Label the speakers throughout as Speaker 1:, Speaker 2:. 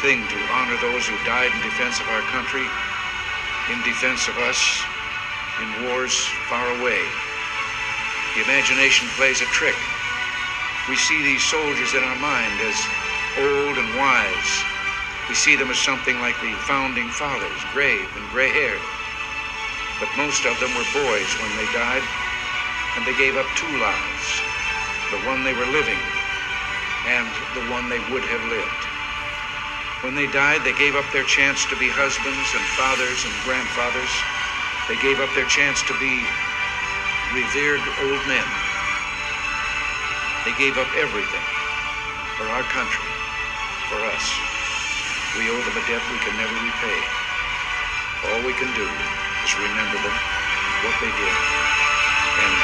Speaker 1: thing to honor those who died in defense of our country, in defense of us, in wars far away. The imagination plays a trick. We see these soldiers in our mind as old and wise. We see them as something like the founding fathers, grave and gray-haired. But most of them were boys when they died, and they gave up two lives, the one they were living and the one they would have lived. When they died, they gave up their chance to be husbands and fathers and grandfathers. They gave up their chance to be revered old men. They gave up everything for our country, for us. We owe them a debt we can never repay. All we can do is remember them, what they did, and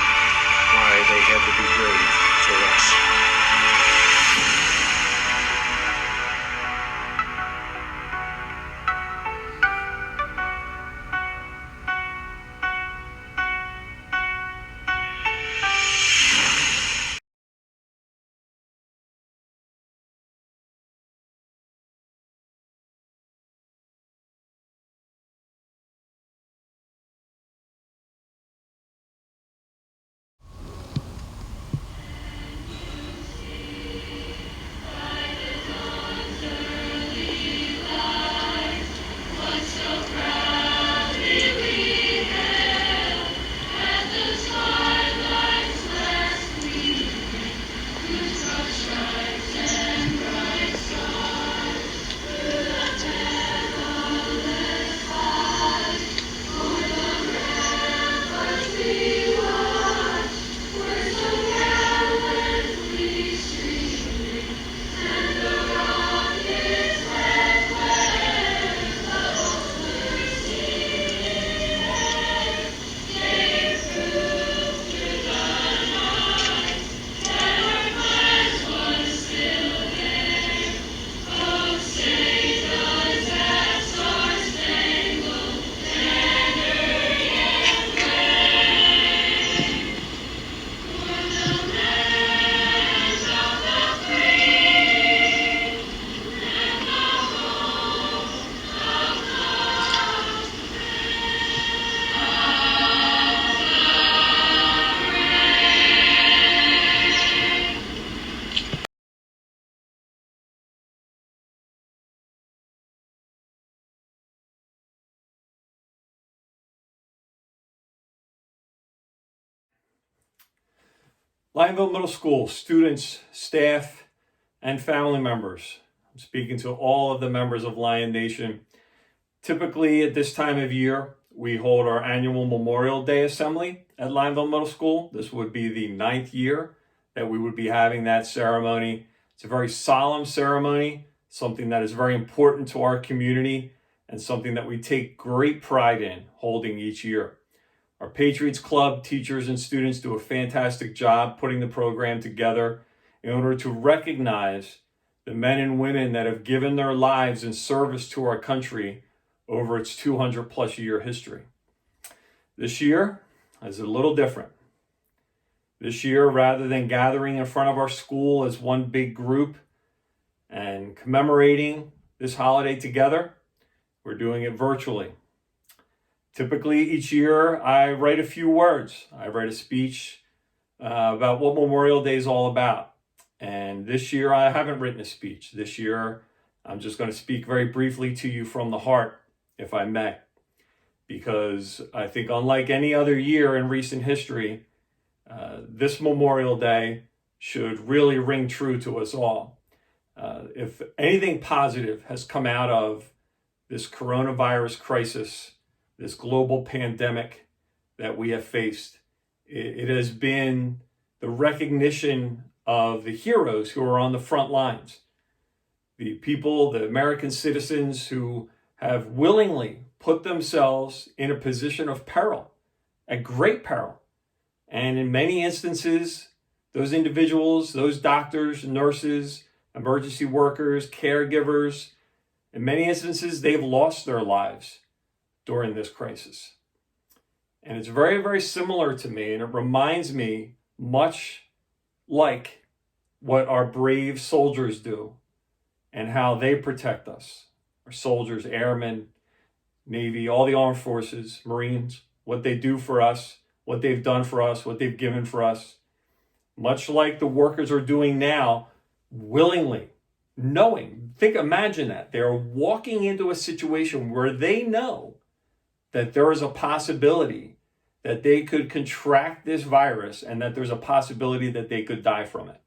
Speaker 1: why they had to be brave for us.
Speaker 2: Lionville Middle School students, staff, and family members. I'm speaking to all of the members of Lion Nation. Typically at this time of year, we hold our annual Memorial Day assembly at Lionville Middle School. This would be the 9th year that we would be having that ceremony. It's a very solemn ceremony, something that is very important to our community and something that we take great pride in holding each year. Our Patriots Club teachers and students do a fantastic job putting the program together in order to recognize the men and women that have given their lives in service to our country over its 200 plus year history. This year is a little different. This year, rather than gathering in front of our school as one big group and commemorating this holiday together, we're doing it virtually. Typically, each year, I write a few words. I write a speech about what Memorial Day is all about. And this year, I haven't written a speech. This year, I'm just going to speak very briefly to you from the heart, if I may. Because I think unlike any other year in recent history, this Memorial Day should really ring true to us all. If anything positive has come out of this coronavirus crisis, this global pandemic that we have faced, it has been the recognition of the heroes who are on the front lines. The people, the American citizens who have willingly put themselves in a position of peril, at great peril. And in many instances, those individuals, those doctors, nurses, emergency workers, caregivers, in many instances, they've lost their lives during this crisis. And it's very, very similar to me, and it reminds me much like what our brave soldiers do and how they protect us. Our soldiers, airmen, Navy, all the armed forces, Marines, what they do for us, what they've done for us, what they've given for us. Much like the workers are doing now, willingly, knowing. Imagine that. They're walking into a situation where they know that there is a possibility that they could contract this virus and that there's a possibility that they could die from it.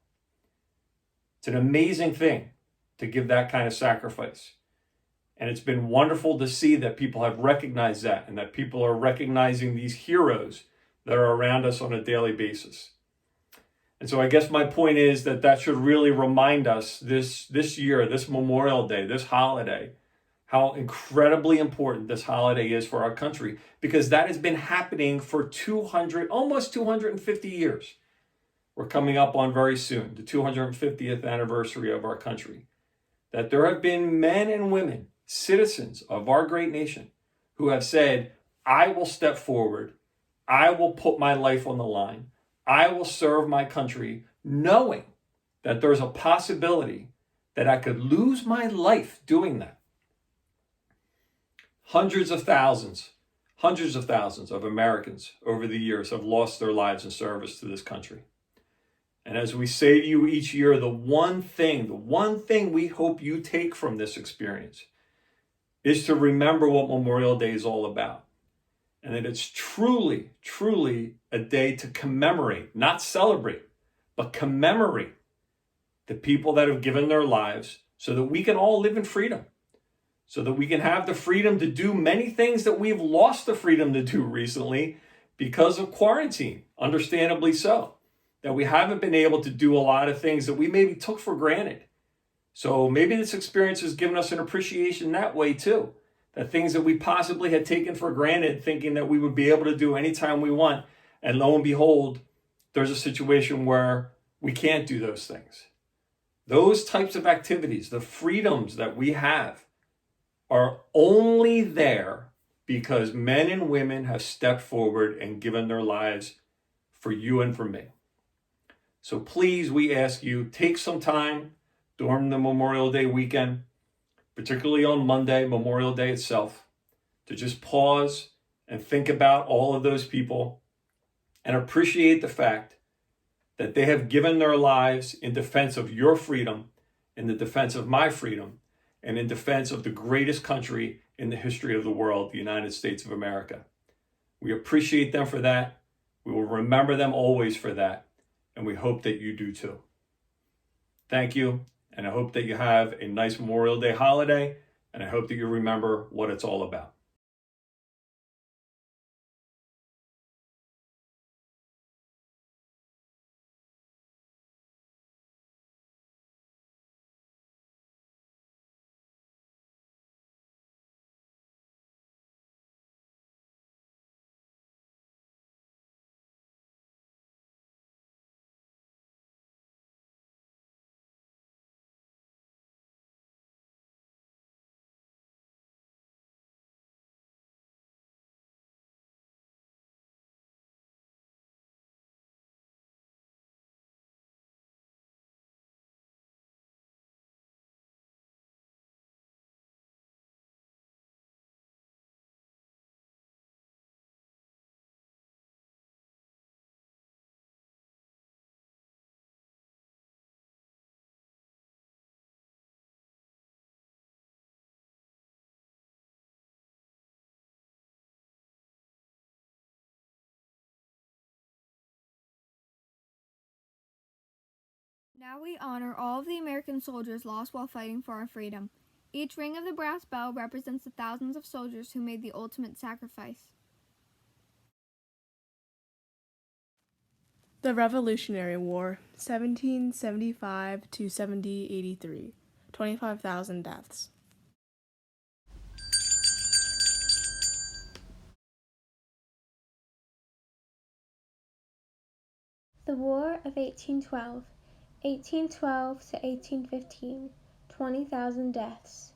Speaker 2: It's an amazing thing to give that kind of sacrifice. And it's been wonderful to see that people have recognized that and that people are recognizing these heroes that are around us on a daily basis. And so I guess my point is that should really remind us this year, this Memorial Day, this holiday, how incredibly important this holiday is for our country, because that has been happening for almost 250 years. We're coming up on very soon, the 250th anniversary of our country. That there have been men and women, citizens of our great nation, who have said, I will step forward, I will put my life on the line, I will serve my country, knowing that there's a possibility that I could lose my life doing that. Hundreds of thousands of Americans over the years have lost their lives in service to this country. And as we say to you each year, the one thing we hope you take from this experience is to remember what Memorial Day is all about. And that it's truly, truly a day to commemorate, not celebrate, but commemorate the people that have given their lives so that we can all live in freedom, so that we can have the freedom to do many things that we've lost the freedom to do recently because of quarantine, understandably so, that we haven't been able to do a lot of things that we maybe took for granted. So maybe this experience has given us an appreciation that way too. The things that we possibly had taken for granted, thinking that we would be able to do anytime we want. And lo and behold, there's a situation where we can't do those things. Those types of activities, the freedoms that we have, are only there because men and women have stepped forward and given their lives for you and for me. So please, we ask you, take some time during the Memorial Day weekend, particularly on Monday, Memorial Day itself, to just pause and think about all of those people and appreciate the fact that they have given their lives in defense of your freedom, in the defense of my freedom, and in defense of the greatest country in the history of the world, the United States of America. We appreciate them for that. We will remember them always for that. And we hope that you do too. Thank you. And I hope that you have a nice Memorial Day holiday. And I hope that you remember what it's all about.
Speaker 3: Now we honor all of the American soldiers lost while fighting for our freedom. Each ring of the brass bell represents the thousands of soldiers who made the ultimate sacrifice.
Speaker 4: The Revolutionary War, 1775 to 1783, 25,000 deaths.
Speaker 5: The War of 1812, 1812 to 1815, 20,000 deaths.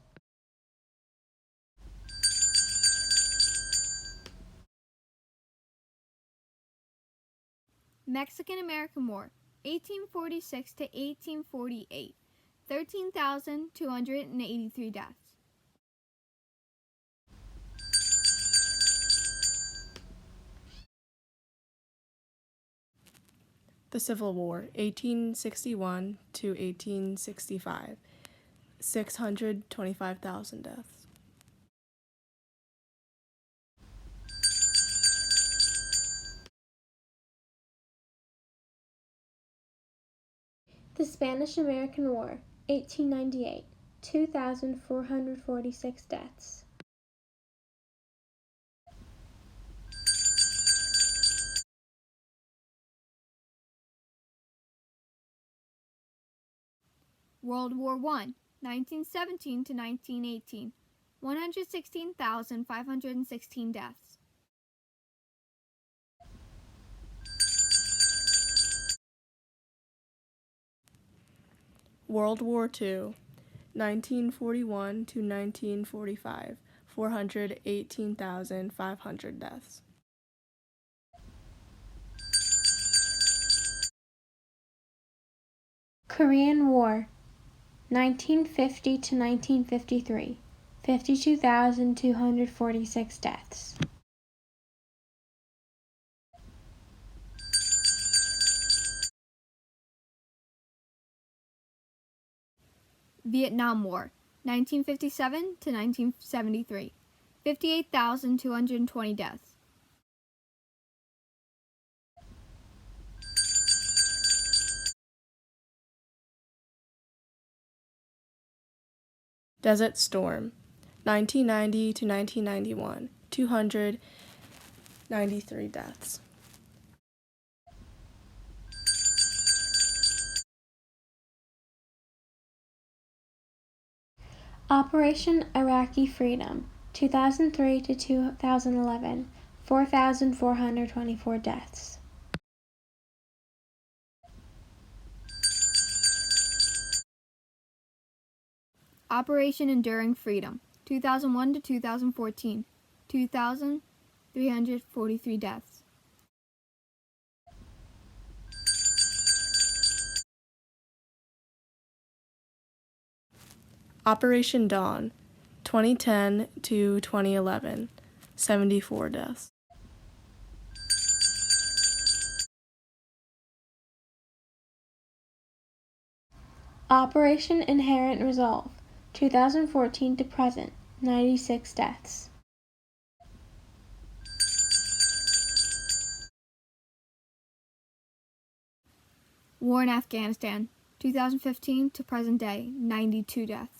Speaker 3: Mexican-American War, 1846 to 1848, 13,283 deaths.
Speaker 4: The Civil War, 1861 to 1865, 625,000 deaths.
Speaker 5: The Spanish-American War, 1898, 2,446 deaths.
Speaker 3: World War I, 1917 to 1918, 116,516 deaths.
Speaker 4: World War II, 1941 to 1945, 418,500 deaths.
Speaker 5: Korean War, 1950 to 1953, 52,246 deaths.
Speaker 3: Vietnam War, 1957 to 1973, 58,220 deaths.
Speaker 4: Desert Storm, 1990 to 1991, 293 deaths.
Speaker 5: Operation Iraqi Freedom, 2003 to 2011, 4,424 deaths.
Speaker 3: Operation Enduring Freedom, 2001 to 2014, 2,343 deaths.
Speaker 4: Operation Dawn, 2010 to 2011, 74 deaths.
Speaker 5: Operation Inherent Resolve, 2014 to present, 96 deaths.
Speaker 3: War in Afghanistan, 2015 to present day, 92 deaths.